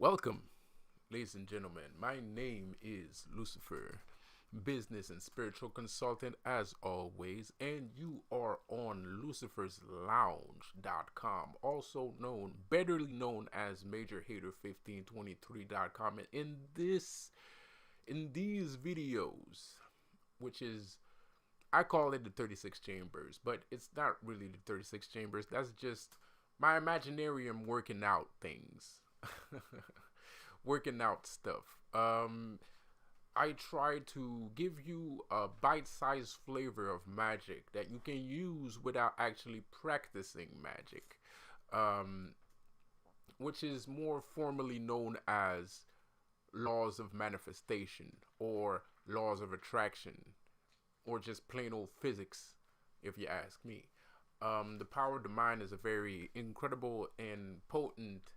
Welcome, ladies and gentlemen. My name is Lucifer, business and spiritual consultant as always, and you are on luciferslounge.com, also known, betterly known as majorhater1523.com. And in these videos, which is, I call it the 36 chambers, but it's not really the 36 chambers. That's just my imaginarium working out things. Working out stuff. I try to give you a bite-sized flavor of magic that you can use without actually practicing magic, which is more formally known as laws of manifestation or laws of attraction or just plain old physics, if you ask me. The power of the mind is a very incredible and potent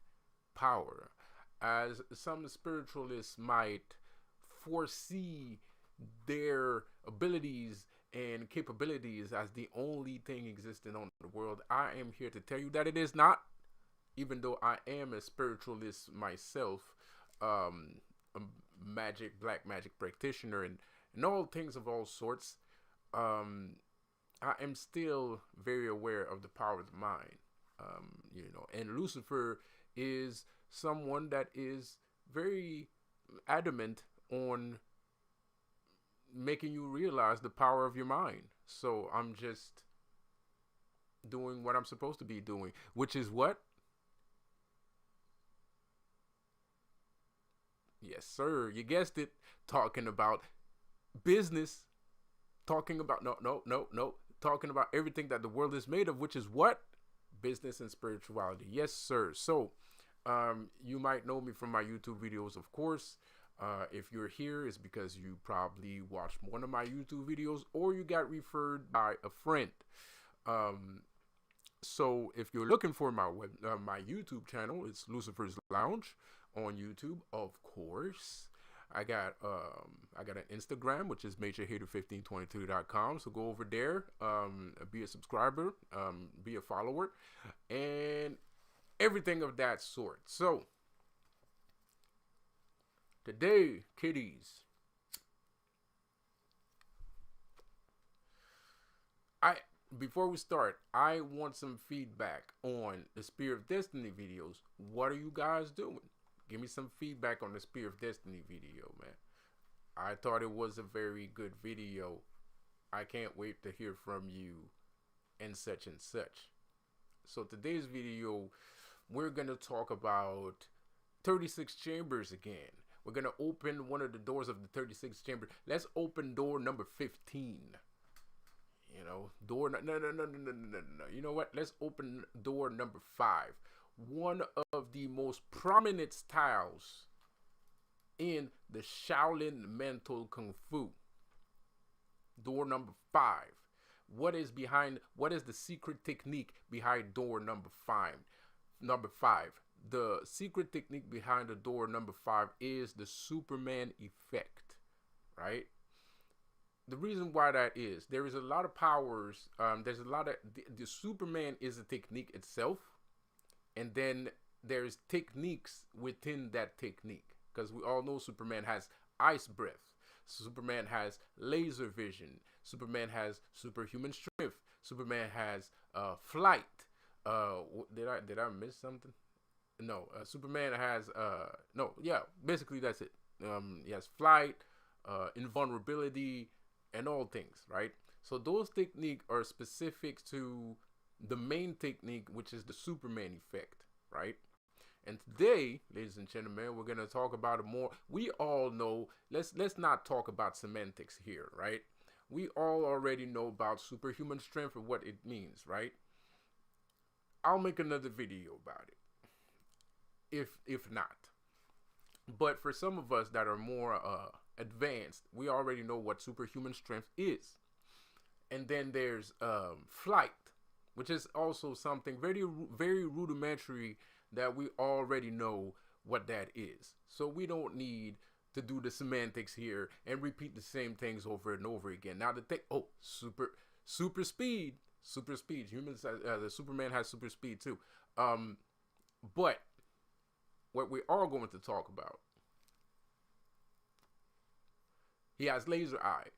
power, as some spiritualists might foresee their abilities and capabilities as the only thing existing on the world. I am here to tell you that it is not, even though I am a spiritualist myself, a black magic practitioner, and all things of all sorts. I am still very aware of the power of the mind, and Lucifer is someone that is very adamant on making you realize the power of your mind. So I'm just doing what I'm supposed to be doing, which is what? Yes, sir. You guessed it. Talking about business. Talking about, no. Talking about everything that the world is made of, which is what? Business and spirituality. Yes, sir. So, you might know me from my YouTube videos, of course. If you're here, it's because you probably watched one of my YouTube videos or you got referred by a friend. So if you're looking for my my YouTube channel, it's Lucifer's Lounge on YouTube, of course. I got an Instagram, which is majorhater1523.com. So go over there, be a subscriber, be a follower, and everything of that sort. So today, kiddies, before we start, I want some feedback on the Spear of Destiny videos. What are you guys doing? Give me some feedback on the Spear of Destiny video, man. I thought it was a very good video. I can't wait to hear from you and such and such. So today's video, we're going to talk about 36 chambers again. We're going to open one of the doors of the 36 chambers. Let's open door number 15. Door, no. You know what? Let's open door number 5. One of the most prominent styles in the Shaolin mental Kung Fu. Door number 5. What is the secret technique behind door number 5? Number 5. The secret technique behind the door number 5 is the Superman effect, right? The reason why that is, there is a lot of powers. There's a lot of, the Superman is a technique itself. And then there's techniques within that technique. Because we all know Superman has ice breath. Superman has laser vision. Superman has superhuman strength. Superman has flight. Did I miss something? No. Superman has basically that's it. He has flight, invulnerability, and all things, right? So those techniques are specific to the main technique, which is the Superman effect, right? And today, ladies and gentlemen, we're gonna talk about it more. We all know. Let's not talk about semantics here, right? We all already know about superhuman strength and what it means, right? I'll make another video about it, if not. But for some of us that are more advanced, we already know what superhuman strength is. And then there's flight, which is also something very, very rudimentary that we already know what that is. So we don't need to do the semantics here and repeat the same things over and over again. Now super speed. Humans, the Superman has super speed too. But what we are going to talk about. He has laser eye.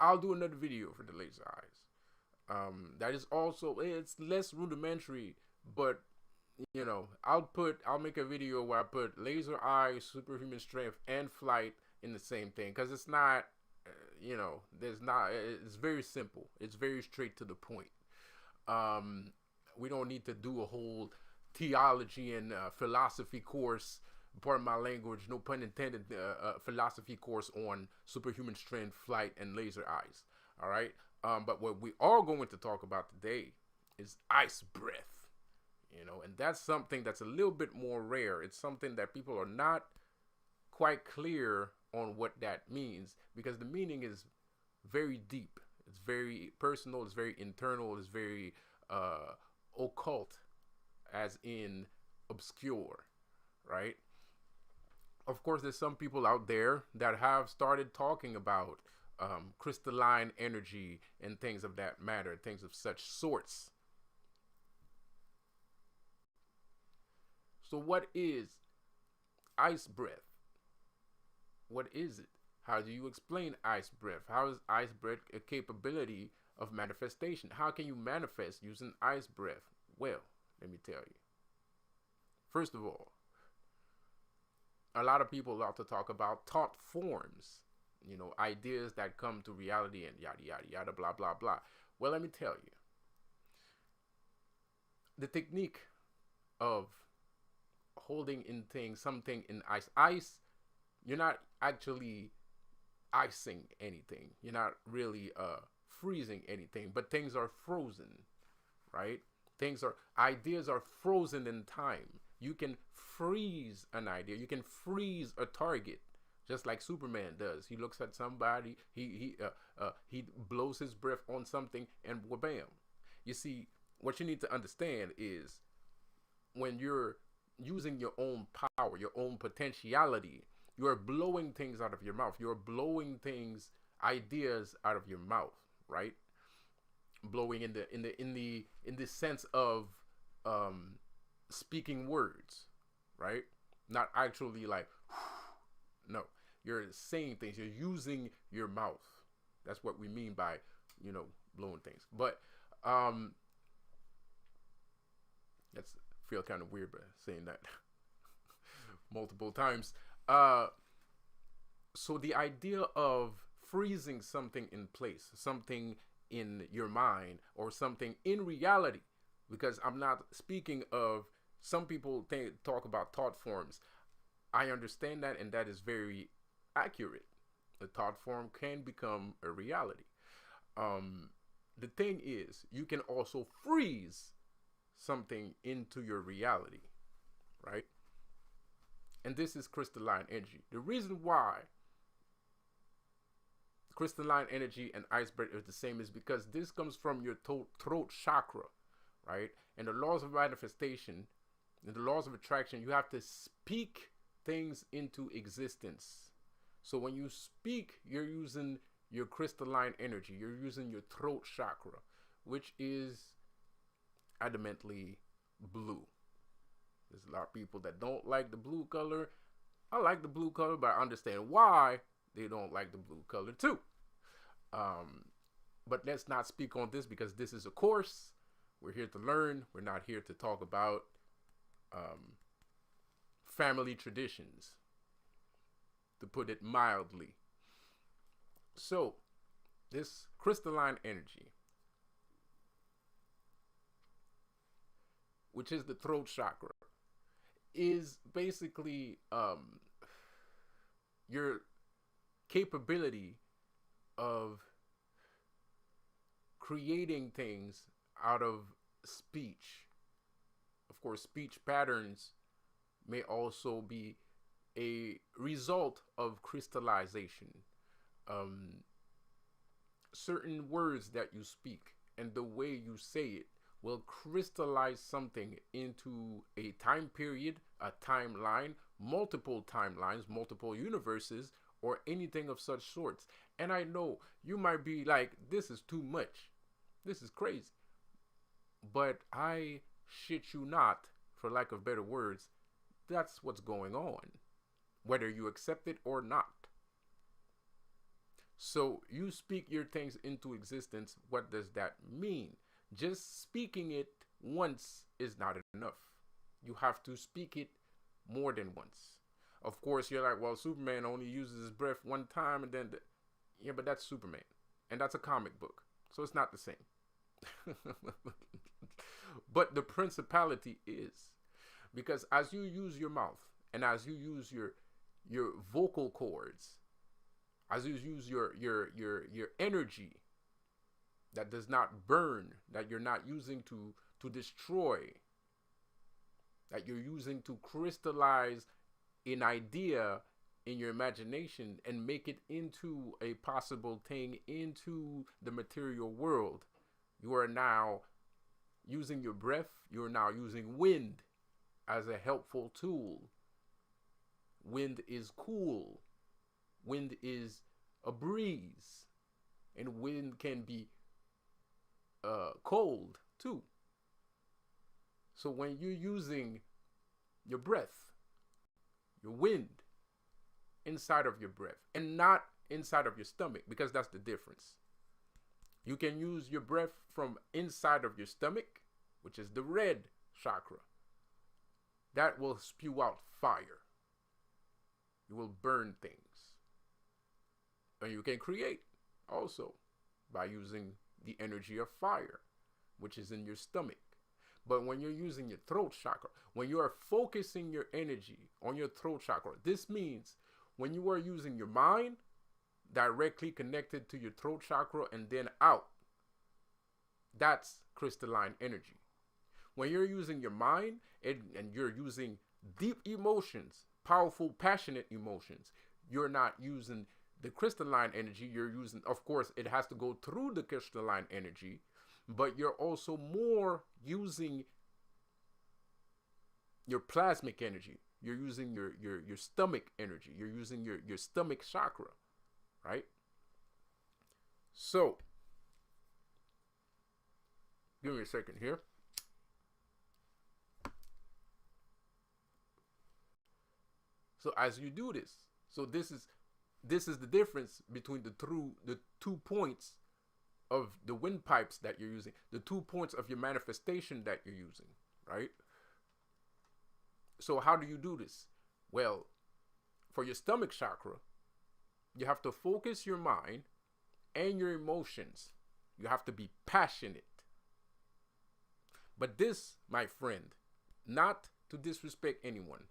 I'll do another video for the laser eyes. That is also, it's less rudimentary, but you know, I'll make a video where I put laser eye, superhuman strength, and flight in the same thing, because it's not, you know, it's very simple. It's very straight to the point. We don't need to do a whole theology and philosophy course, pardon my language, no pun intended, philosophy course on superhuman strength, flight, and laser eyes. All right. But what we are going to talk about today is ice breath. You know, and that's something that's a little bit more rare. It's something that people are not quite clear on what that means, because the meaning is very deep. It's very personal. It's very internal. It's very occult, as in obscure, right? Of course, there's some people out there that have started talking about crystalline energy and things of that matter, things of such sorts. So what is ice breath? What is it? How do you explain ice breath? How is ice breath a capability of manifestation? How can you manifest using ice breath? Well, let me tell you. First of all, a lot of people love to talk about thought forms, you know, ideas that come to reality and yada, yada, yada, blah, blah, blah. Well, let me tell you. The technique of holding in something in ice, you're not actually icing anything. You're not really freezing anything, but things are frozen, right? Ideas are frozen in time. You can freeze an idea. You can freeze a target, just like Superman does. He looks at somebody, he blows his breath on something, and bam. You see, what you need to understand is when you're using your own power, your own potentiality, you are blowing things out of your mouth. You're blowing ideas out of your mouth, right? Blowing in the sense of speaking words, right? Not actually like, no, you're saying things. You're using your mouth. That's what we mean by, you know, blowing things. But that's feel kind of weird, but saying that multiple times. So the idea of freezing something in place, something in your mind, or something in reality, because I'm not speaking of, some people talk about thought forms. I understand that, and that is very accurate. A thought form can become a reality. The thing is, you can also freeze something into your reality, right? And this is crystalline energy. The reason why crystalline energy and ice breath is the same is because this comes from your throat chakra, right? And the laws of manifestation and the laws of attraction, you have to speak things into existence. So when you speak, you're using your crystalline energy. You're using your throat chakra, which is adamantly blue. There's a lot of people that don't like the blue color. I like the blue color, but I understand why they don't like the blue color too. But let's not speak on this, because this is a course. We're here to learn. We're not here to talk about family traditions, to put it mildly. So this crystalline energy, which is the throat chakra, is basically your capability of creating things out of speech. Of course, speech patterns may also be a result of crystallization. Certain words that you speak and the way you say it will crystallize something into a time period, a timeline, multiple timelines, multiple universes, or anything of such sorts. And I know you might be like, this is too much. This is crazy. But I shit you not, for lack of better words, That's what's going on, whether you accept it or not. So you speak your things into existence. What does that mean? Just speaking it once is not enough. You have to speak it more than once. Of course, you're like, well, Superman only uses his breath one time, and then, yeah, but that's Superman, and that's a comic book, so it's not the same. But the principality is, because as you use your mouth and as you use your vocal cords, as you use your energy that does not burn, that you're not using to destroy, that you're using to crystallize an idea in your imagination and make it into a possible thing, into the material world. You are now using your breath. You are now using wind as a helpful tool. Wind is cool. Wind is a breeze. And wind can be cold too. So when you're using your breath, your wind inside of your breath and not inside of your stomach, because that's the difference. You can use your breath from inside of your stomach, which is the red chakra. That will spew out fire. You will burn things. And you can create also by using the energy of fire, which is in your stomach. But when you're using your throat chakra, when you are focusing your energy on your throat chakra, this means when you are using your mind directly connected to your throat chakra and then out, that's crystalline energy. When you're using your mind and you're using deep emotions, powerful, passionate emotions, you're not using the crystalline energy. You're using, of course, it has to go through the crystalline energy, but you're also more using your plasmic energy. You're using your stomach energy. You're using your stomach chakra, right? So, give me a second here. So as you do this, so this is the difference between the 2 points of the windpipes that you're using, the 2 points of your manifestation that you're using, right? So how do you do this? Well, for your stomach chakra, you have to focus your mind and your emotions. You have to be passionate. But this, my friend, not to disrespect anyone,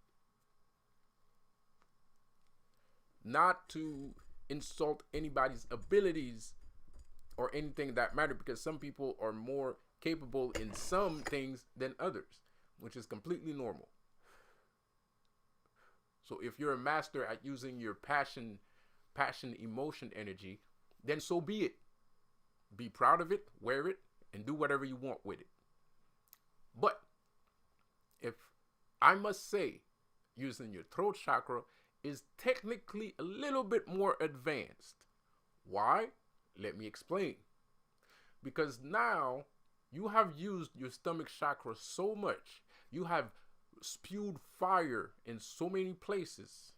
not to insult anybody's abilities or anything that matter, because some people are more capable in some things than others, which is completely normal. So if you're a master at using your passion, emotion, energy, then so be it. Be proud of it, wear it, and do whatever you want with it. But if I must say, using your throat chakra is technically a little bit more advanced. Why? Let me explain. Because now you have used your stomach chakra so much, you have spewed fire in so many places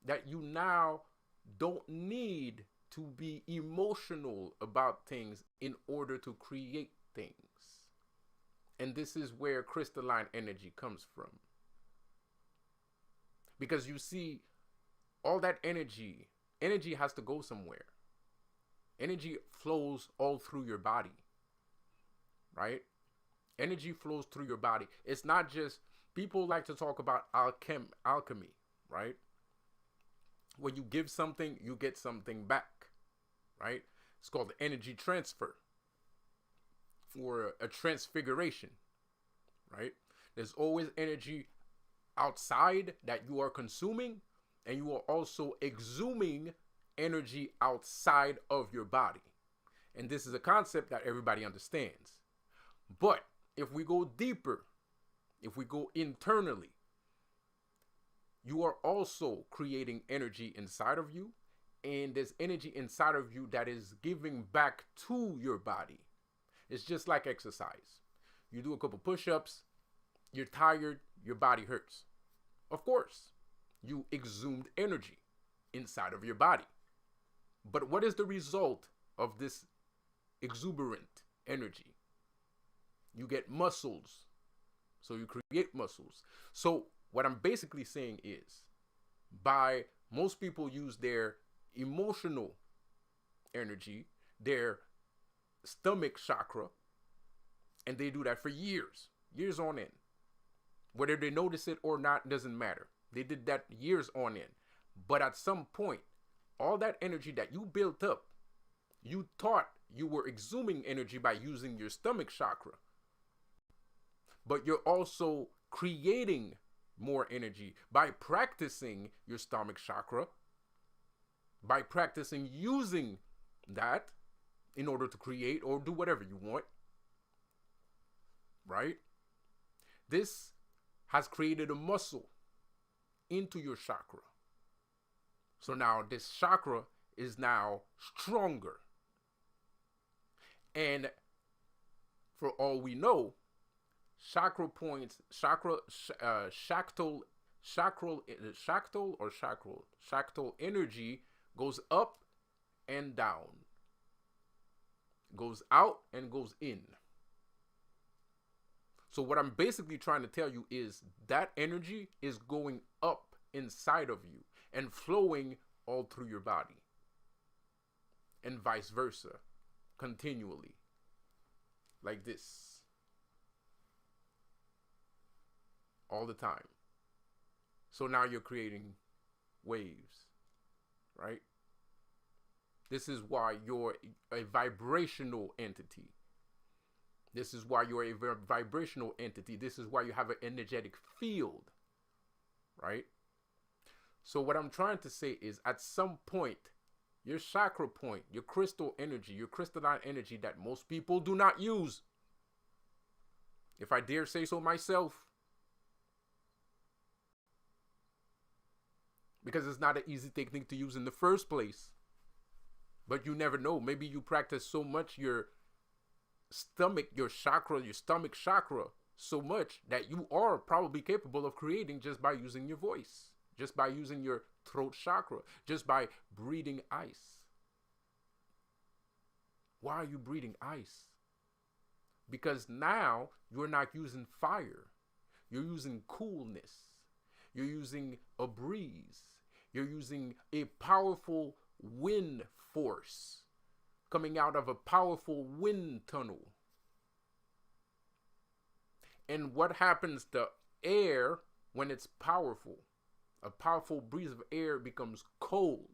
that you now don't need to be emotional about things in order to create things. And this is where crystalline energy comes from. Because you see, all that energy has to go somewhere. Energy flows all through your body, right? Energy flows through your body. It's not just, people like to talk about alchemy, right? When you give something, you get something back, right? It's called energy transfer or a transfiguration, right? There's always energy outside that you are consuming, and you are also exhuming energy outside of your body. And this is a concept that everybody understands. But if we go deeper, if we go internally, you are also creating energy inside of you, and there's energy inside of you that is giving back to your body. It's just like exercise. You do a couple push-ups, you're tired, your body hurts. Of course, you exhumed energy inside of your body. But what is the result of this exuberant energy? You get muscles. So you create muscles. So what I'm basically saying is, by most people use their emotional energy, their stomach chakra, and they do that for years on end. Whether they notice it or not doesn't matter. They did that years on end. But at some point, all that energy that you built up, you thought you were exhuming energy by using your stomach chakra. But you're also creating more energy by practicing your stomach chakra, by practicing using that in order to create or do whatever you want, right? This has created a muscle into your chakra. So now this chakra is now stronger. And for all we know, chakral energy goes up and down, goes out and goes in. So what I'm basically trying to tell you is that energy is going up inside of you and flowing all through your body, and vice versa, continually, like this, all the time. So now you're creating waves, right? This is why you're a vibrational entity. This is why you're a vibrational entity. This is why you have an energetic field, right? So what I'm trying to say is, at some point, your chakra point, your crystal energy, your crystalline energy that most people do not use, if I dare say so myself, because it's not an easy technique to use in the first place. But you never know. Maybe you practice so much your stomach chakra so much that you are probably capable of creating just by using your voice, just by using your throat chakra, just by breathing ice. Why are you breathing ice? Because now you're not using fire. You're using coolness. You're using a breeze. You're using a powerful wind force coming out of a powerful wind tunnel. And what happens to air when it's powerful? A powerful breeze of air becomes cold.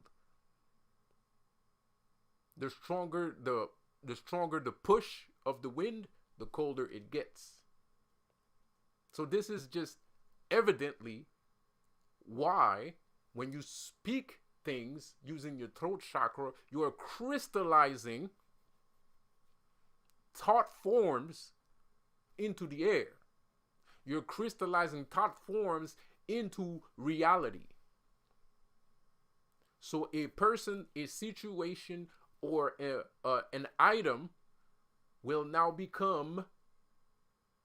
The stronger the push of the wind, the colder it gets. So this is just evidently why when you speak things using your throat chakra, you are crystallizing thought forms into the air. You're crystallizing thought forms into reality. So a person, a situation, or an item will now become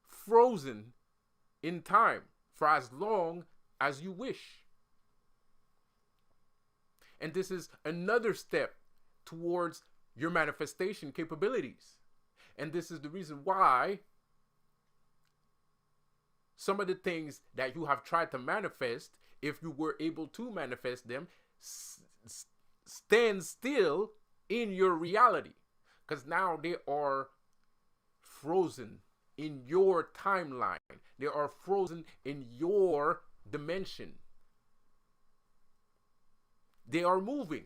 frozen in time for as long as you wish. And this is another step towards your manifestation capabilities. And this is the reason why some of the things that you have tried to manifest, if you were able to manifest them, stand still in your reality. Because now they are frozen in your timeline. They are frozen in your dimension. They are moving.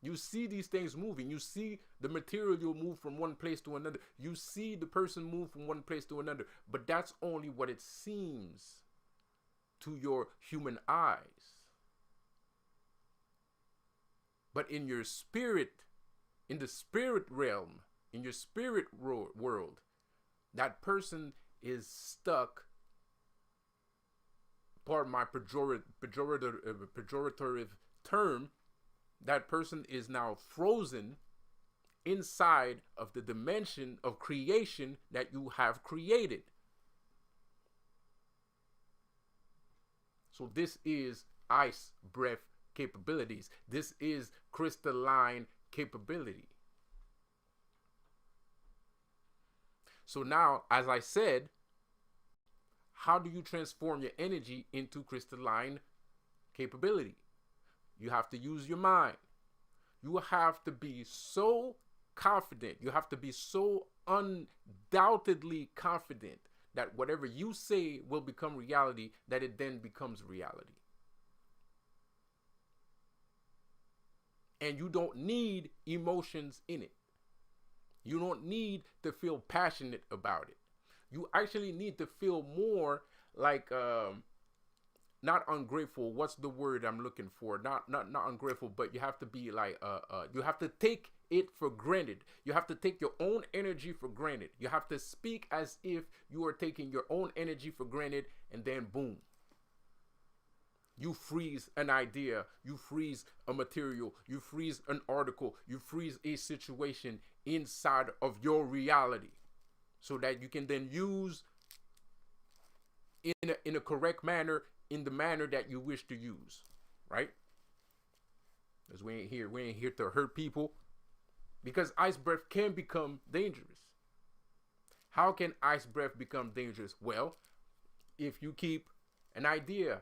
You see these things moving. You see the material move from one place to another. You see the person move from one place to another. But that's only what it seems to your human eyes. But in your spirit, in the spirit realm, in your spirit world, that person is stuck. Pardon my pejorative term, that person is now frozen inside of the dimension of creation that you have created. So this is ice breath capabilities. This is crystalline capability. So now, as I said, how do you transform your energy into crystalline capability? You have to use your mind. You have to be so confident. You have to be so undoubtedly confident that whatever you say will become reality, that it then becomes reality. And you don't need emotions in it. You don't need to feel passionate about it. You actually need to feel more like not ungrateful. What's the word I'm looking for? Not ungrateful, but you have to be like you have to take it for granted. You have to take your own energy for granted. You have to speak as if you are taking your own energy for granted, and then boom, you freeze an idea, you freeze a material, you freeze an article, you freeze a situation inside of your reality, so that you can then use in a correct manner, in the manner that you wish to use, right? Because we ain't here to hurt people. Because ice breath can become dangerous. How can ice breath become dangerous? Well, if you keep an idea,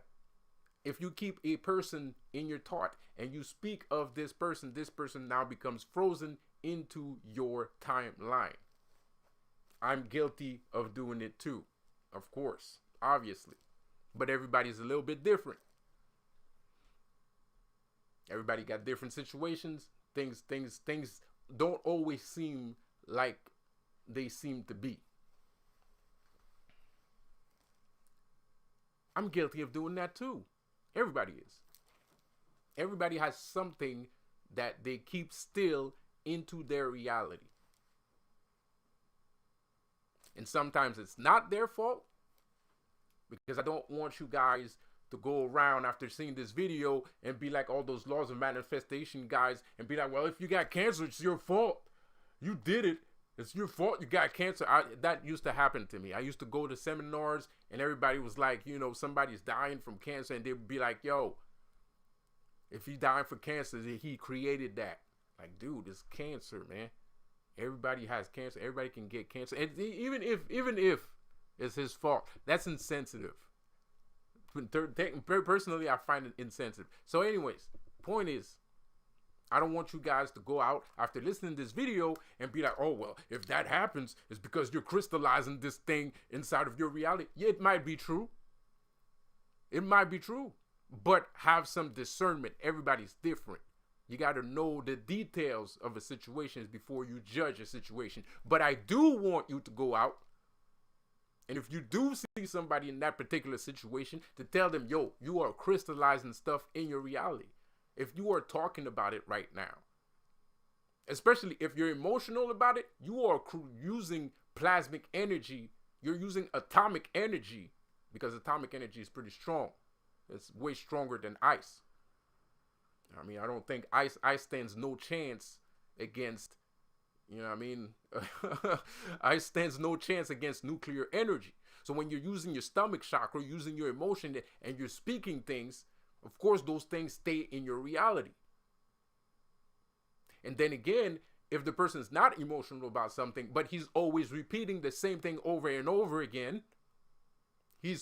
if you keep a person in your thought and you speak of this person now becomes frozen into your timeline. I'm guilty of doing it too, of course, obviously. But everybody's a little bit different. Everybody got different situations. Things don't always seem like they seem to be. I'm guilty of doing that too. Everybody is. Everybody has something that they keep still into their reality. And sometimes it's not their fault, because I don't want you guys to go around after seeing this video and be like all those laws of manifestation guys and be like, well, if you got cancer, it's your fault. You did it. It's your fault you got cancer. That used to happen to me. I used to go to seminars and everybody was like, you know, somebody's dying from cancer, and they'd be like, yo, if he died from cancer, he created that. Like, dude, it's cancer, man. Everybody has cancer. Everybody can get cancer. And even if it's his fault, that's insensitive. Personally, I find it insensitive. So anyways, point is, I don't want you guys to go out after listening to this video and be like, oh, well, if that happens, it's because you're crystallizing this thing inside of your reality. Yeah, it might be true. It might be true. But have some discernment. Everybody's different. You got to know the details of a situation before you judge a situation. But I do want you to go out, and if you do see somebody in that particular situation, to tell them, yo, you are crystallizing stuff in your reality. If you are talking about it right now, especially if you're emotional about it, you are using plasmic energy. You're using atomic energy, because atomic energy is pretty strong. It's way stronger than ice. I mean, I don't think ice stands no chance against, you know what I mean? Ice stands no chance against nuclear energy. So when you're using your stomach chakra, using your emotion, and you're speaking things, of course, those things stay in your reality. And then again, if the person's not emotional about something, but he's always repeating the same thing over and over again, he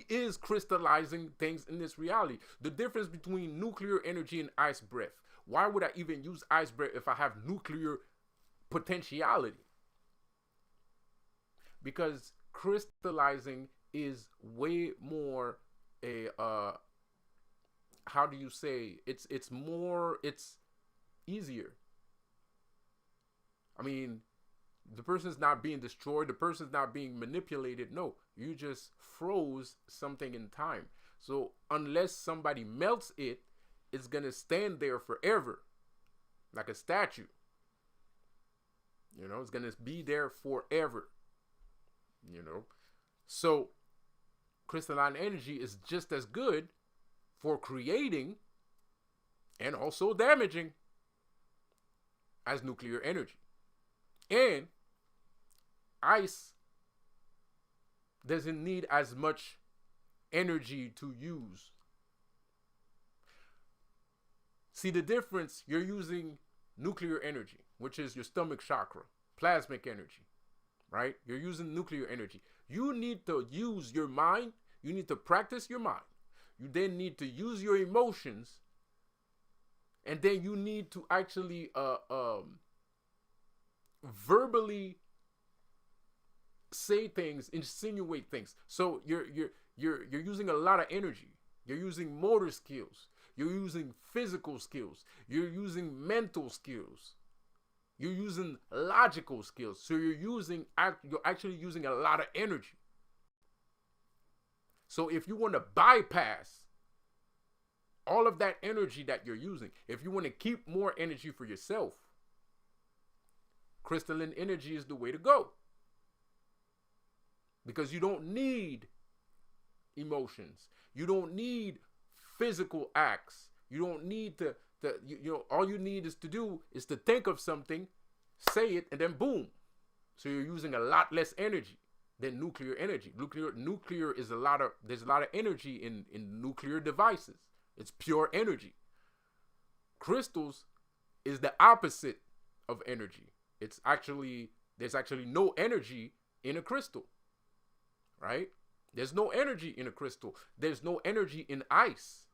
is crystallizing things in this reality. The difference between nuclear energy and ice breath. Why would I even use ice breath if I have nuclear potentiality? Because crystallizing is way more a how do you say, it's easier. I mean, the person's not being destroyed, the person's not being manipulated. No, you just froze something in time. So unless somebody melts it, it's gonna stand there forever, like a statue. You know, it's gonna be there forever. You know, so crystalline energy is just as good for creating and also damaging as nuclear energy. And ice doesn't need as much energy to use See the difference? You're using nuclear energy, which is your stomach chakra, plasmic energy, right? You're using nuclear energy. You need to use your mind. You need to practice your mind. You then need to use your emotions. And then you need to actually verbally say things, insinuate things. So you're using a lot of energy. You're using motor skills. You're using physical skills. You're using mental skills. You're using logical skills. So you're actually using a lot of energy. So if you want to bypass all of that energy that you're using, if you want to keep more energy for yourself, crystalline energy is the way to go. Because you don't need emotions. You don't need physical acts. You don't need to all you need is to think of something, say it, and then boom. So you're using a lot less energy than nuclear energy. Nuclear is there's a lot of energy in nuclear devices. It's pure energy. Crystals is the opposite of energy. There's actually no energy in a crystal. Right? There's no energy in a crystal. There's no energy in ice.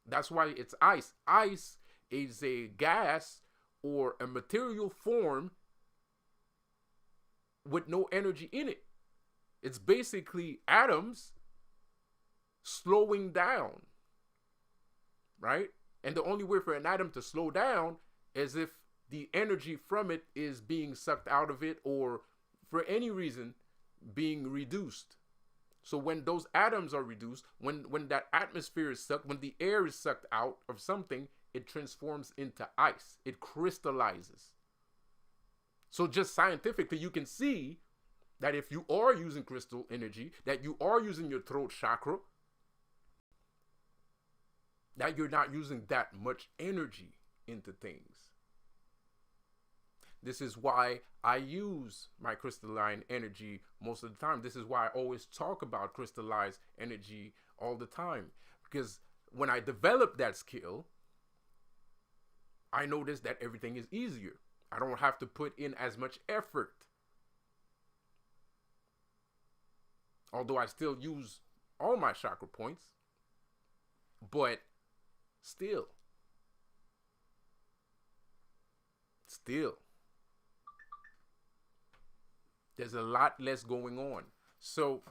That's why it's ice. Ice is a gas or a material form with no energy in it. It's basically atoms slowing down, right? And the only way for an atom to slow down is if the energy from it is being sucked out of it, or for any reason being reduced. So when those atoms are reduced, when that atmosphere is sucked, when the air is sucked out of something, it transforms into ice. It crystallizes. So just scientifically, you can see that if you are using crystal energy, that you are using your throat chakra, that you're not using that much energy into things. This is why I use my crystalline energy most of the time. This is why I always talk about crystallized energy all the time. Because when I developed that skill, I noticed that everything is easier. I don't have to put in as much effort. Although I still use all my chakra points, but still, there's a lot less going on. So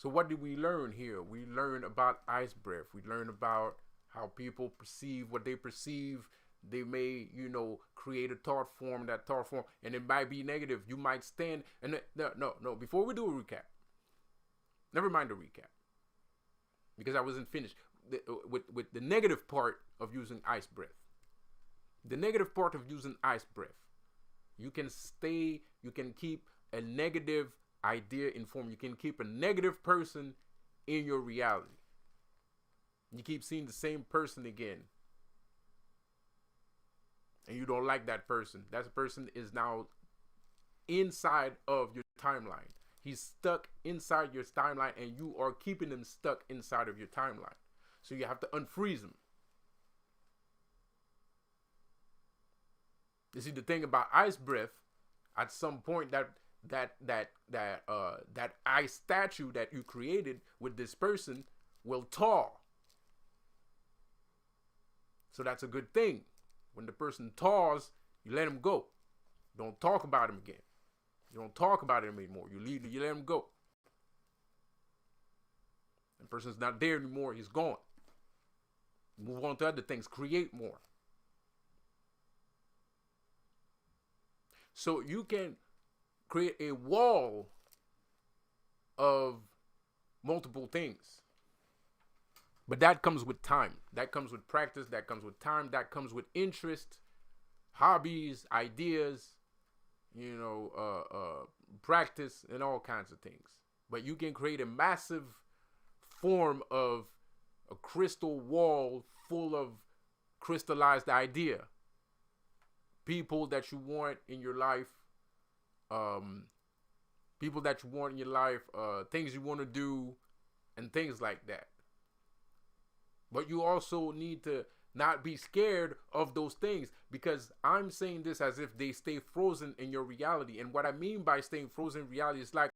what did we learn here? We learned about ice breath. We learned about how people perceive what they perceive. They may, create a thought form, and it might be negative. You might stand, and no. Before we do a recap, never mind the recap, because I wasn't finished with the negative part of using ice breath. The negative part of using ice breath, you can keep a negative idea informed. You can keep a negative person in your reality. You keep seeing the same person again, and you don't like that person. That person is now inside of your timeline. He's stuck inside your timeline, and you are keeping him stuck inside of your timeline. So you have to unfreeze him. You see, the thing about ice breath, at some point that ice statue that you created with this person will thaw. So that's a good thing. When the person thaws, you let him go. Don't talk about him again. You don't talk about him anymore. You let him go. The person's not there anymore. He's gone. Move on to other things. Create more. So you can create a wall of multiple things. But that comes with time. That comes with practice. That comes with time. That comes with interest, hobbies, ideas, practice, and all kinds of things. But you can create a massive form of a crystal wall full of crystallized idea. People that you want in your life, things you want to do, and things like that. But you also need to not be scared of those things, because I'm saying this as if they stay frozen in your reality. And what I mean by staying frozen in reality is like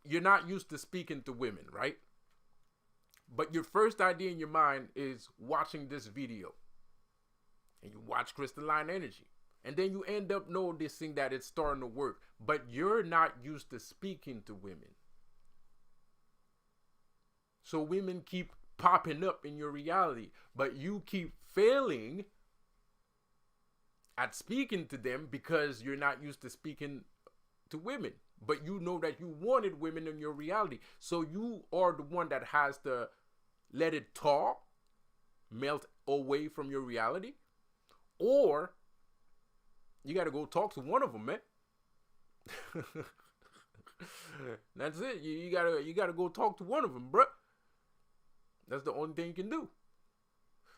you're not used to speaking to women, right? But your first idea in your mind is watching this video. And you watch crystalline energy. And then you end up noticing that it's starting to work. But you're not used to speaking to women. So women keep popping up in your reality, but you keep failing at speaking to them because you're not used to speaking to women. But you know that you wanted women in your reality. So you are the one that has to let it thaw, melt away from your reality. Or you got to go talk to one of them, man. That's it. You gotta go talk to one of them, bruh. That's the only thing you can do.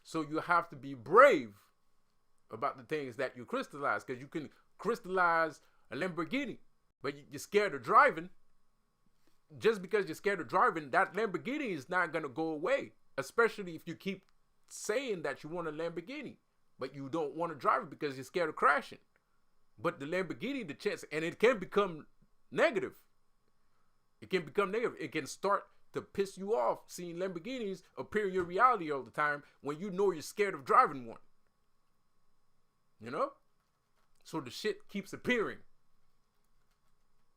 So you have to be brave about the things that you crystallize, because you can crystallize a Lamborghini, but you're scared of driving. Just because you're scared of driving, that Lamborghini is not going to go away, especially if you keep saying that you want a Lamborghini, but you don't want to drive it because you're scared of crashing. But the Lamborghini, the chance, and it can become negative. It can become negative. It can start to piss you off seeing Lamborghinis appear in your reality all the time when you know you're scared of driving one. You know? So the shit keeps appearing.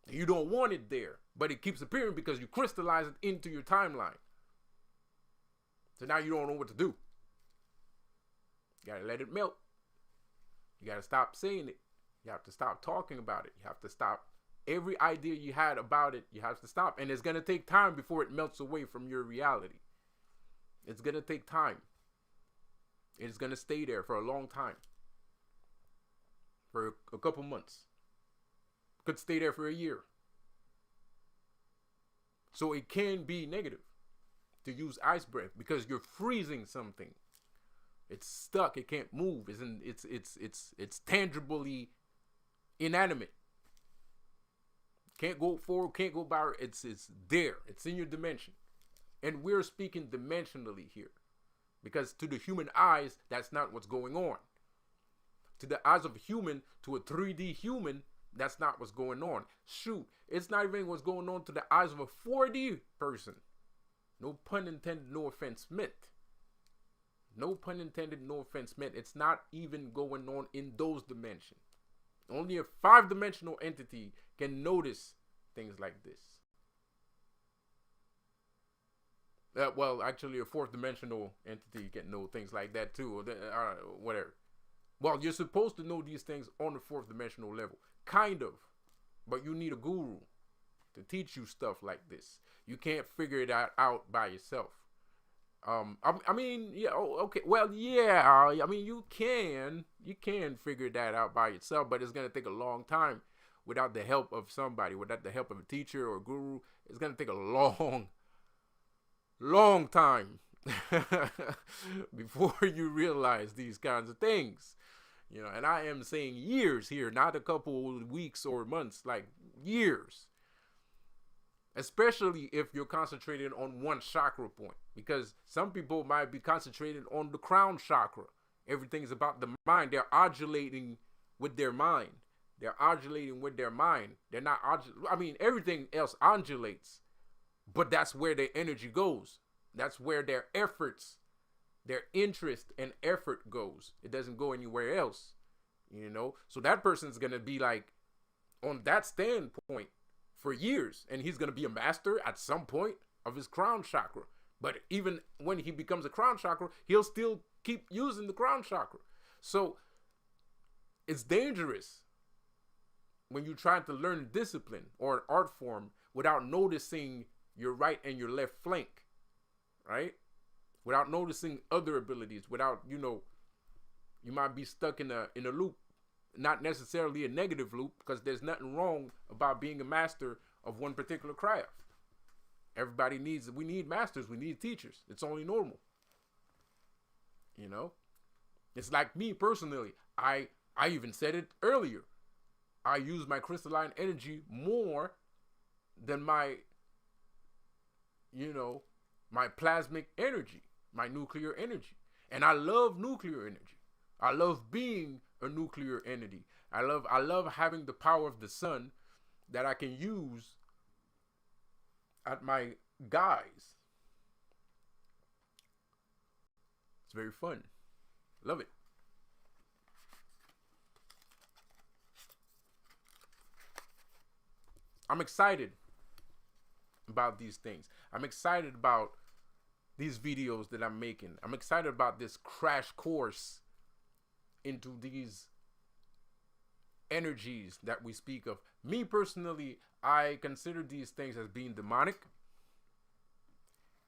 You don't want it there, but it keeps appearing because you crystallize it into your timeline. So now you don't know what to do. You gotta let it melt. You gotta stop saying it. You have to stop talking about it. You have to stop. Every idea you had about it, you have to stop. And it's going to take time before it melts away from your reality. It's going to take time. It's going to stay there for a long time. For a couple months. Could stay there for a year. So it can be negative to use ice breath because you're freezing something. It's stuck. It can't move. It's tangibly inanimate. Can't go forward, can't go backward. It's there. It's in your dimension. And we're speaking dimensionally here. Because to the human eyes, that's not what's going on. To the eyes of a human, to a 3D human, that's not what's going on. Shoot, it's not even what's going on to the eyes of a 4D person. No pun intended, no offense meant. No pun intended, no offense meant. It's not even going on in those dimensions. Only a 5-dimensional entity can notice things like this. Well, actually, a 4th-dimensional entity can know things like that too, or whatever. Well, you're supposed to know these things on the 4th-dimensional level, kind of, but you need a guru to teach you stuff like this. You can't figure it out by yourself. I mean, yeah, okay, well, yeah, I mean, you can figure that out by yourself, but it's going to take a long time without the help of somebody, without the help of a teacher or a guru. It's going to take a long time before you realize these kinds of things, you know, and I am saying years here, not a couple of weeks or months, like years. Especially if you're concentrated on one chakra point. Because some people might be concentrated on the crown chakra. Everything's about the mind. They're undulating with their mind. They're not I mean, everything else undulates. But that's where their energy goes. That's where their efforts, their interest and effort goes. It doesn't go anywhere else. You know? So that person's going to be like on that standpoint for years, and he's going to be a master at some point of his crown chakra. But even when he becomes a crown chakra, he'll still keep using the crown chakra. So it's dangerous when you're trying to learn discipline or an art form without noticing your right and your left flank, right? Without noticing other abilities, without, you know, you might be stuck in a loop. Not necessarily a negative loop, because there's nothing wrong about being a master of one particular craft. We need masters, we need teachers. It's only normal. You know? It's like me personally. I even said it earlier. I use my crystalline energy more than my, you know, my plasmic energy, my nuclear energy. And I love nuclear energy. I love being a nuclear entity. I love having the power of the sun that I can use at my guise. It's very fun. Love it. I'm excited about these things. I'm excited about these videos that I'm making. I'm excited about this crash course into these energies that we speak of. Me personally, I consider these things as being demonic.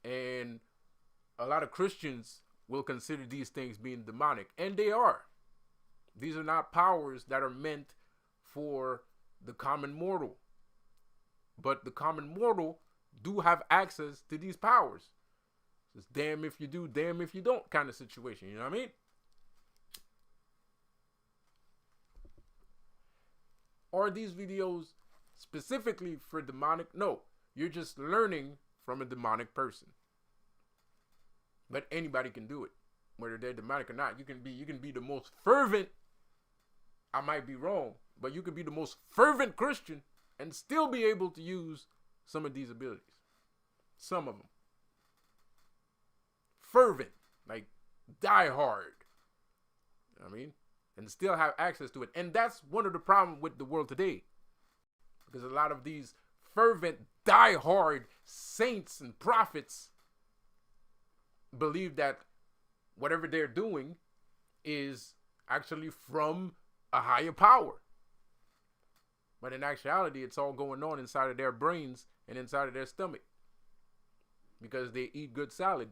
And a lot of Christians will consider these things being demonic. And they are. These are not powers that are meant for the common mortal. But the common mortal do have access to these powers. It's damn if you do, damn if you don't kind of situation. You know what I mean? Are these videos specifically for demonic? No. You're just learning from a demonic person. But anybody can do it. Whether they're demonic or not. You can be the most fervent. I might be wrong. But you can be the most fervent Christian and still be able to use some of these abilities. Some of them. Fervent. Like die hard. You know what I mean? And still have access to it. And that's one of the problems with the world today. Because a lot of these fervent, die-hard saints and prophets believe that whatever they're doing is actually from a higher power. But in actuality, it's all going on inside of their brains and inside of their stomach. Because they eat good salad.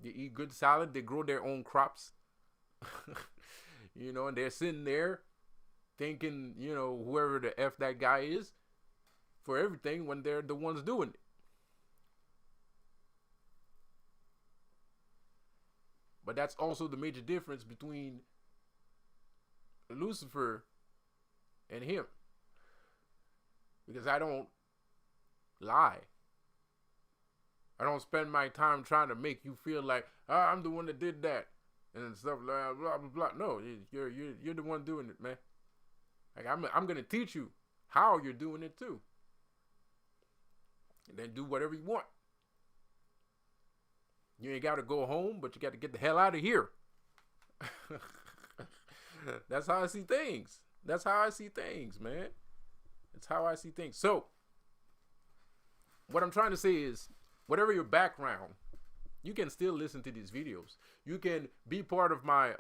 They eat good salad. They grow their own crops. You know, and they're sitting there thinking, you know, whoever the F that guy is for everything when they're the ones doing it. But that's also the major difference between Lucifer and him. Because I don't lie. I don't spend my time trying to make you feel like, I'm the one that did that. And stuff like blah blah blah. No, you're the one doing it, man. Like I'm gonna teach you how you're doing it too, and then do whatever you want. You ain't got to go home, but you got to get the hell out of here. That's how I see things. That's how I see things, man. That's how I see things. So, what I'm trying to say is, whatever your background, you can still listen to these videos. You can be part of my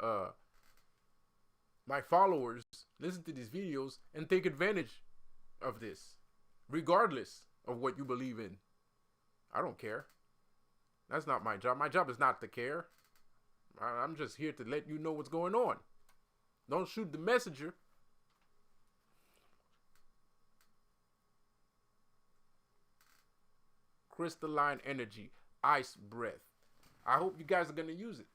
my followers, listen to these videos, and take advantage of this, regardless of what you believe in. I don't care. That's not my job. My job is not to care. I'm just here to let you know what's going on. Don't shoot the messenger. Crystalline energy, ice breath. I hope you guys are going to use it.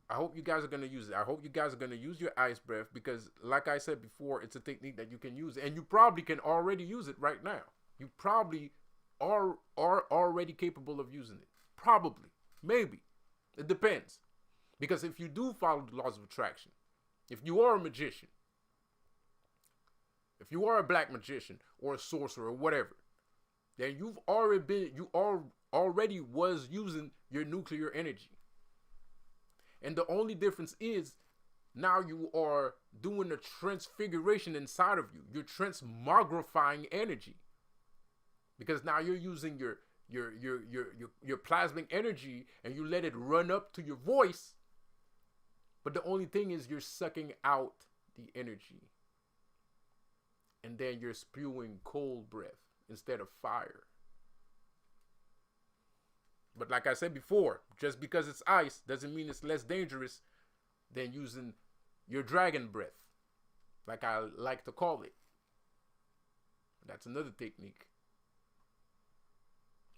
I hope you guys are going to use it. I hope you guys are going to use your ice breath because, like I said before, it's a technique that you can use. And you probably can already use it right now. You probably are already capable of using it. Probably. Maybe. It depends. Because if you do follow the laws of attraction, if you are a magician, if you are a black magician or a sorcerer or whatever, then you already was using your nuclear energy. And the only difference is now you are doing a transfiguration inside of you. You're transmogrifying energy. Because now you're using your plasmic energy and you let it run up to your voice. But the only thing is you're sucking out the energy. And then you're spewing cold breath instead of fire. But like I said before, just because it's ice doesn't mean it's less dangerous than using your dragon breath, like I like to call it. That's another technique,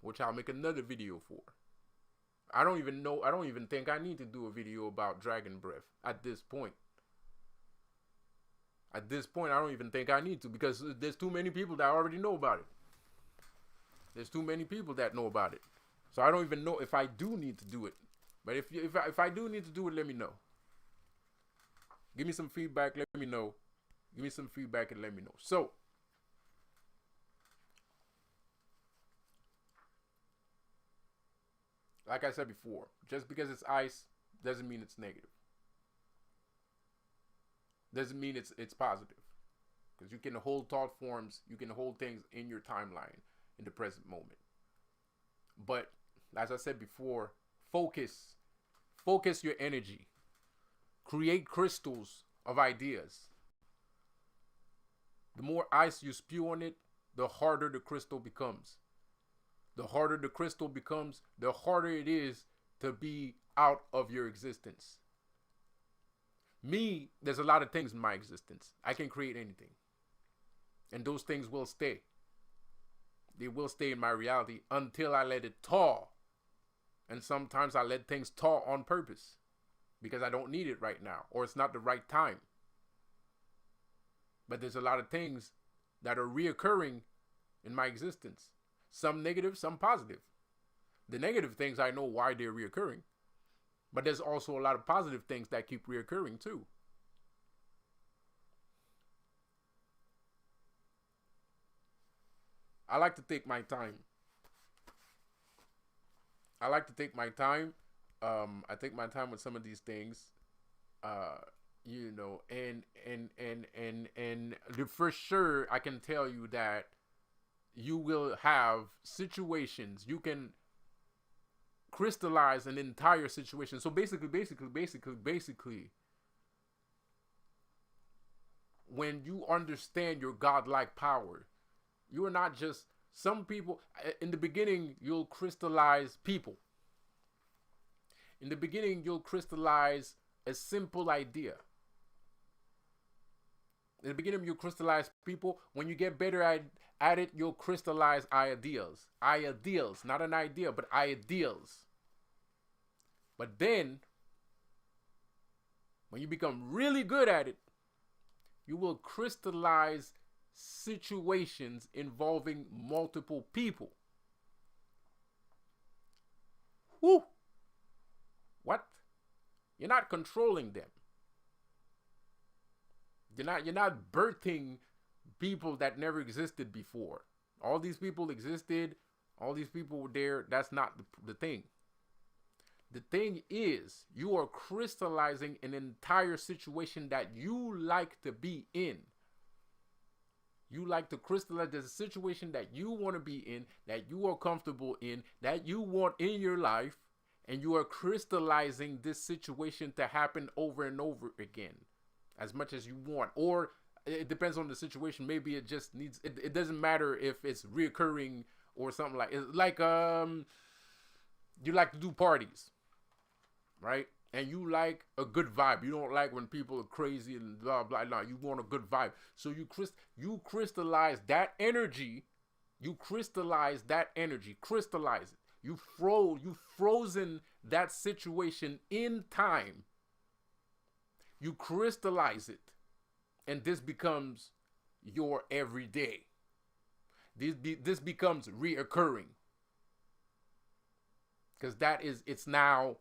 which I'll make another video for. I don't even think I need to do a video about dragon breath at this point. At this point, I don't even think I need to because there's too many people that already know about it. There's too many people that know about it. So I don't even know if I do need to do it. But if I do need to do it, let me know. Give me some feedback. Let me know. Give me some feedback and let me know. So, like I said before, just because it's ice doesn't mean it's negative. Doesn't mean it's positive. Because you can hold thought forms, you can hold things in your timeline in the present moment. But as I said before, focus your energy. Create crystals of ideas. The more ice you spew on it, the harder the crystal becomes. The harder the crystal becomes, the harder it is to be out of your existence. Me, there's a lot of things in my existence. I can create anything. And those things will stay. They will stay in my reality until I let it thaw. And sometimes I let things thaw on purpose because I don't need it right now, or it's not the right time. But there's a lot of things that are reoccurring in my existence. Some negative, some positive. The negative things, I know why they're reoccurring. But there's also a lot of positive things that keep reoccurring too. I like to take my time. I like to take my time. I take my time with some of these things. And for sure, I can tell you that you will have situations. You can crystallize an entire situation. So basically, when you understand your godlike power, you are not just some people. In the beginning, you'll crystallize people. In the beginning, you'll crystallize a simple idea. In the beginning, you'll crystallize people. When you get better at it, you'll crystallize ideals. Ideals, not an idea, but ideals. But then, when you become really good at it, you will crystallize situations involving multiple people. Whoo! What? You're not controlling them. You're not birthing people that never existed before. All these people existed. All these people were there. That's not the thing. The thing is, you are crystallizing an entire situation that you like to be in. You like to crystallize. There's a situation that you want to be in, that you are comfortable in, that you want in your life, and you are crystallizing this situation to happen over and over again as much as you want. Or it depends on the situation. Maybe it just needs, it doesn't matter if it's reoccurring or something like, it's like, you like to do parties, right? And you like a good vibe. You don't like when people are crazy and blah, blah, blah. You want a good vibe. So you crystallize that energy. You crystallize that energy. Crystallize it. You've frozen that situation in time. You crystallize it. And this becomes your everyday. This becomes reoccurring. Because it's now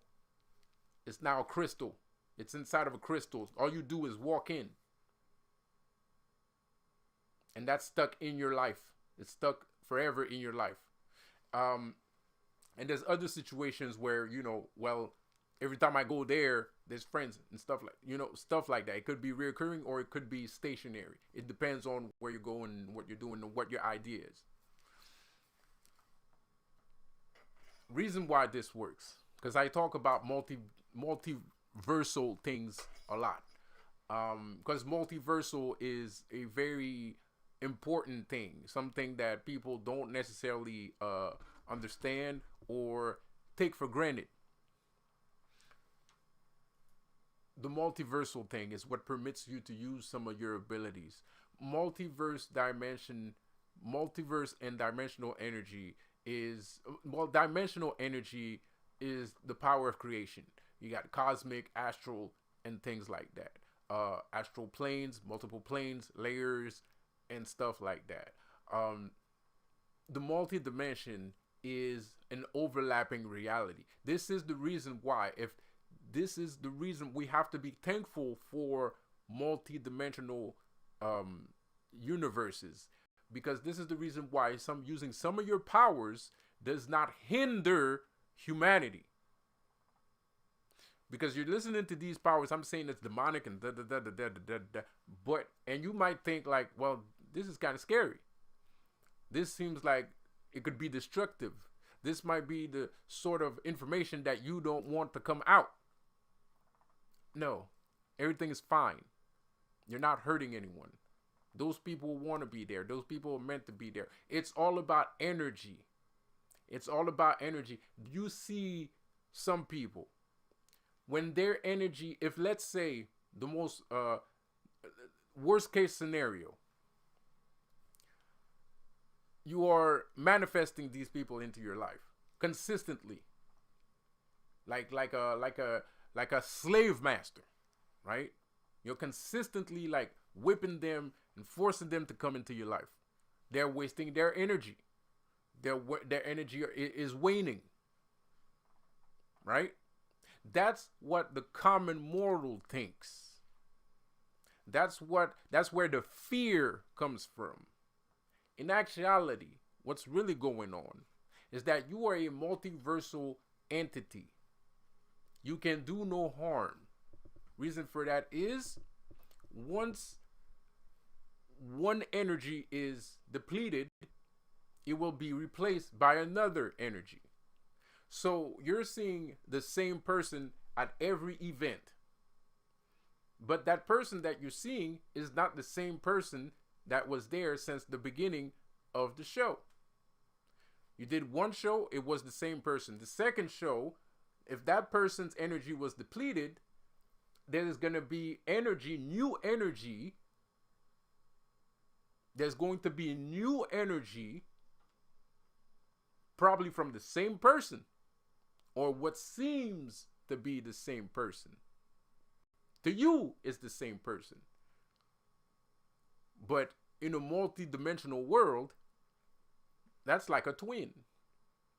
a crystal. It's inside of a crystal. All you do is walk in. And that's stuck in your life. It's stuck forever in your life. And there's other situations where, every time I go there, there's friends and stuff like that. It could be reoccurring or it could be stationary. It depends on where you're going and what you're doing and what your idea is. Reason why this works, because I talk about multiversal things a lot. Because multiversal is a very important thing, something that people don't necessarily understand or take for granted. The multiversal thing is what permits you to use some of your abilities. Multiverse and dimensional energy dimensional energy is the power of creation. You got cosmic, astral, and things like that. Astral planes, multiple planes, layers, and stuff like that. the multi-dimension is an overlapping reality. This is the reason why, if this is the reason we have to be thankful for multi-dimensional universes, because this is the reason why using some of your powers does not hinder humanity. Because you're listening to these powers, I'm saying it's demonic and but, and you might think like, well, this is kind of scary. This seems like it could be destructive. This might be the sort of information that you don't want to come out. No, everything is fine. You're not hurting anyone. Those people want to be there. Those people are meant to be there. It's all about energy. It's all about energy. You see some people, when their energy, if let's say the most worst case scenario, you are manifesting these people into your life consistently, like a slave master, right? You're consistently like whipping them and forcing them to come into your life. They're wasting their energy. Their energy is waning, right? That's what the common mortal thinks. That's where the fear comes from. In actuality, what's really going on is that you are a multiversal entity. You can do no harm. Reason for that is, once one energy is depleted, it will be replaced by another energy. So you're seeing the same person at every event. But that person that you're seeing is not the same person that was there since the beginning of the show. You did one show, it was the same person. The second show, if that person's energy was depleted, there's going to be energy, new energy. There's going to be new energy, probably from the same person, or what seems to be the same person. To you, it's the same person. But in a multi-dimensional world, that's like a twin.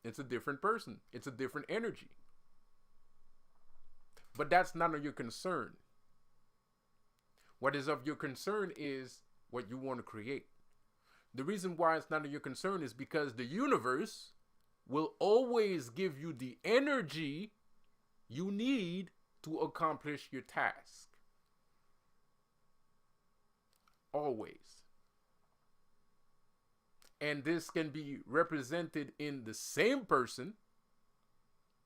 It's a different person. It's a different energy. But that's none of your concern. What is of your concern is what you want to create. The reason why it's none of your concern is because the universe will always give you the energy you need to accomplish your task. Always. And this can be represented in the same person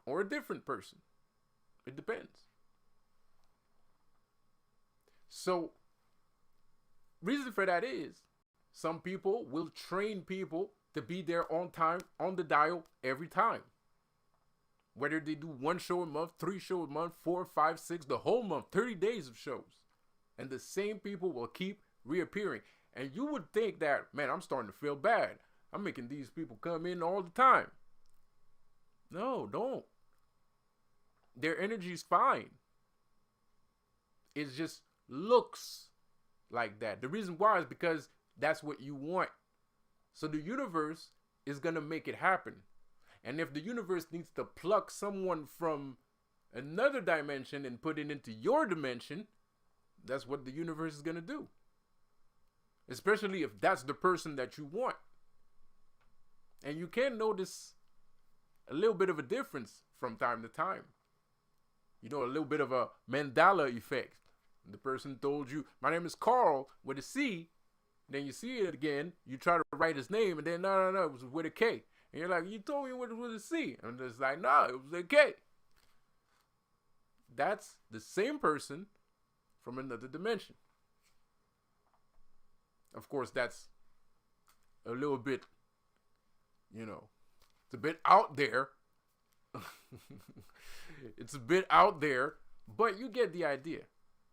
or a different person. It depends. So, reason for that is, some people will train people to be there on time, on the dial, every time. Whether they do one show a month, 3 shows a month, 4, 5, 6, the whole month, 30 days of shows. And the same people will keep reappearing. And you would think that, man, I'm starting to feel bad. I'm making these people come in all the time. No, don't. Their energy is fine. It just looks like that. The reason why is because that's what you want. So the universe is going to make it happen. And if the universe needs to pluck someone from another dimension and put it into your dimension, that's what the universe is going to do. Especially if that's the person that you want. And you can notice a little bit of a difference from time to time. You know, a little bit of a Mandela effect. The person told you, my name is Carl with a C. Then you see it again. You try to write his name. And then, no, it was with a K. And you're like, you told me it was with a C. And it's like, no, it was a K. That's the same person from another dimension. Of course, that's a little bit, it's a bit out there. It's a bit out there, but you get the idea.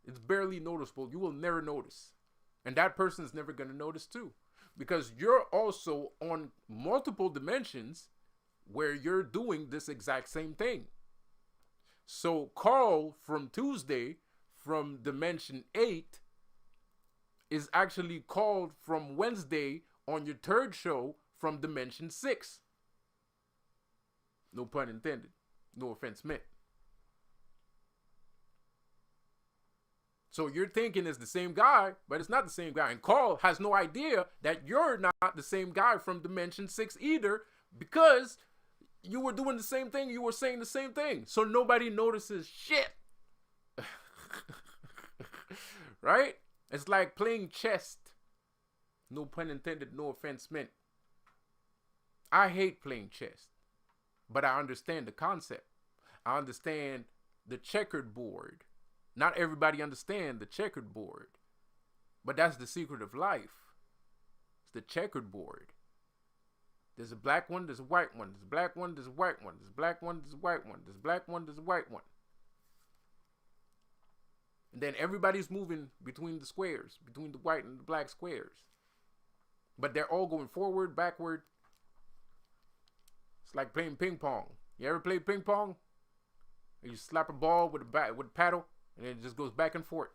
It's barely noticeable. You will never notice. And that person is never going to notice too. Because you're also on multiple dimensions where you're doing this exact same thing. So Carl from Tuesday from dimension 8 is actually called from Wednesday on your third show from dimension 6. No pun intended. No offense meant. So you're thinking it's the same guy, but it's not the same guy. And Carl has no idea that you're not the same guy from dimension 6 either, because you were doing the same thing. You were saying the same thing. So nobody notices shit. Right? It's like playing chess. No pun intended, no offense meant. I hate playing chess, but I understand the concept. I understand the checkered board. Not everybody understands the checkered board, but that's the secret of life. It's the checkered board. There's a black one, there's a white one, there's a black one, there's a white one, there's a black one, there's a white one, there's a black one, there's a white one. And then everybody's moving between the squares, between the white and the black squares. But they're all going forward, backward. It's like playing ping pong. You ever play ping pong? You slap a ball with a paddle, and it just goes back and forth.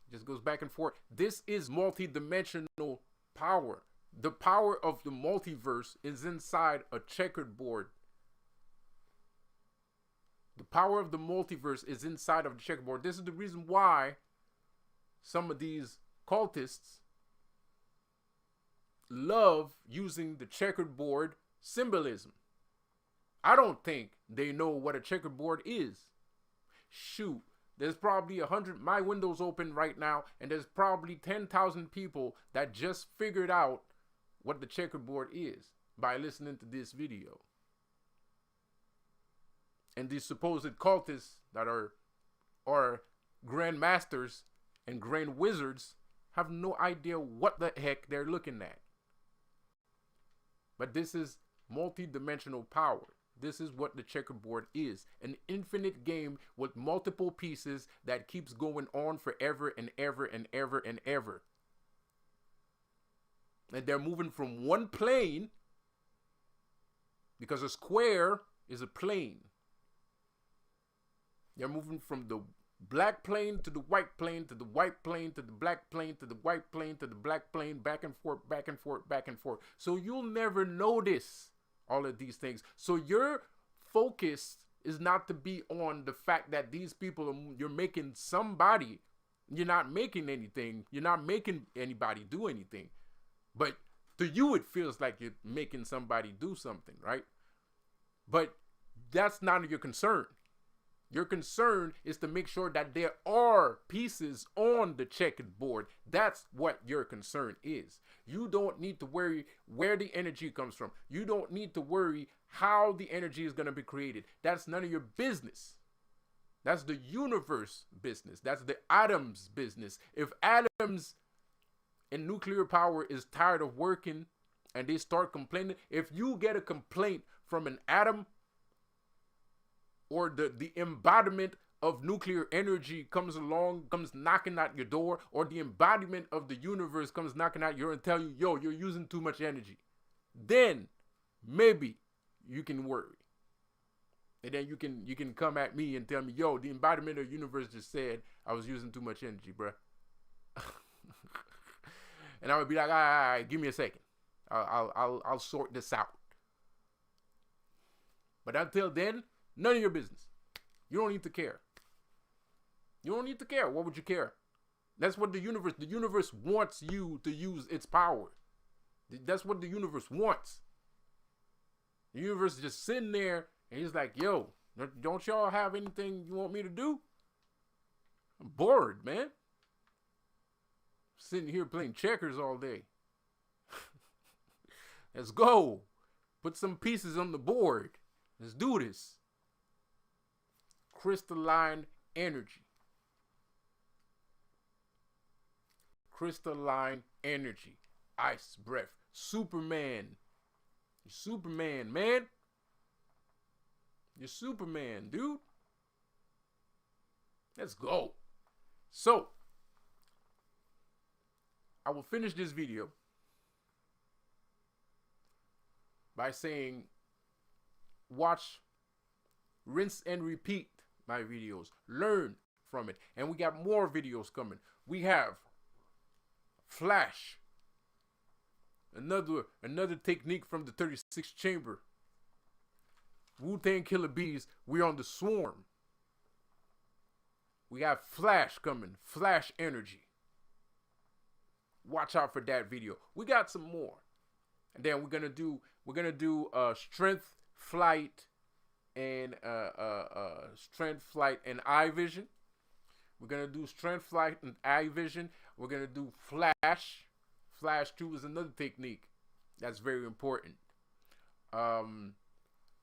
It just goes back and forth. This is multi-dimensional power. The power of the multiverse is inside a checkered board. The power of the multiverse is inside of the checkerboard. This is the reason why some of these cultists love using the checkered board symbolism. I don't think they know what a checkerboard is. Shoot, there's probably 100, my window's open right now, and there's probably 10,000 people that just figured out what the checkerboard is by listening to this video. And these supposed cultists that are grandmasters and grand wizards have no idea what the heck they're looking at. But this is multi-dimensional power. This is what the checkerboard is. An infinite game with multiple pieces that keeps going on forever and ever and ever and ever. And they're moving from one plane, because a square is a plane. They're moving from the black plane to the white plane to the white plane to the black plane to the white plane to the black plane, back and forth, back and forth, back and forth. So you'll never notice all of these things. So your focus is not to be on the fact that these people, you're making somebody, you're not making anything, you're not making anybody do anything. But to you, it feels like you're making somebody do something, right? But that's not your concern. Your concern is to make sure that there are pieces on the checkered board. That's what your concern is. You don't need to worry where the energy comes from. You don't need to worry how the energy is going to be created. That's none of your business. That's the universe business. That's the atoms business. If atoms and nuclear power is tired of working and they start complaining, if you get a complaint from an atom, or the embodiment of nuclear energy comes along, comes knocking at your door, or the embodiment of the universe comes knocking at your door and tell you, yo, you're using too much energy, then maybe you can worry. And then you can come at me and tell me, yo, the embodiment of the universe just said I was using too much energy, bruh. And I would be like, all right, give me a second. I'll sort this out. But until then, none of your business. You don't need to care. You don't need to care. What would you care? That's what the universe wants you to use its power. That's what the universe wants. The universe is just sitting there and he's like, yo, don't y'all have anything you want me to do? I'm bored, man. Sitting here playing checkers all day. Let's go. Put some pieces on the board. Let's do this. Crystalline energy. Crystalline energy. Ice breath. Superman. You're Superman, man. You're Superman, dude. Let's go. So, I will finish this video by saying, watch, rinse and repeat my videos. Learn from it. And we got more videos coming. We have Flash, Another technique from the 36th chamber. Wu-Tang Killer Bees, we're on the swarm. We got Flash coming, Flash energy. Watch out for that video. We got some more. And then we're gonna do strength, flight, and strength, flight, and eye vision. We're gonna do strength, flight, and eye vision. We're gonna do flash. Flash 2 is another technique that's very important.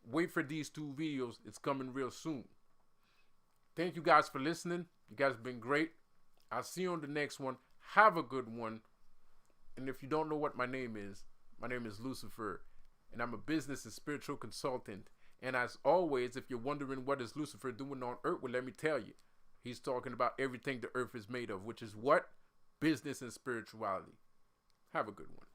Wait for these 2 videos. It's coming real soon. Thank you guys for listening. You guys have been great. I'll see you on the next one. Have a good one. And if you don't know what my name is Lucifer, and I'm a business and spiritual consultant. And as always, if you're wondering what is Lucifer doing on earth, well, let me tell you. He's talking about everything the earth is made of, which is what? Business and spirituality. Have a good one.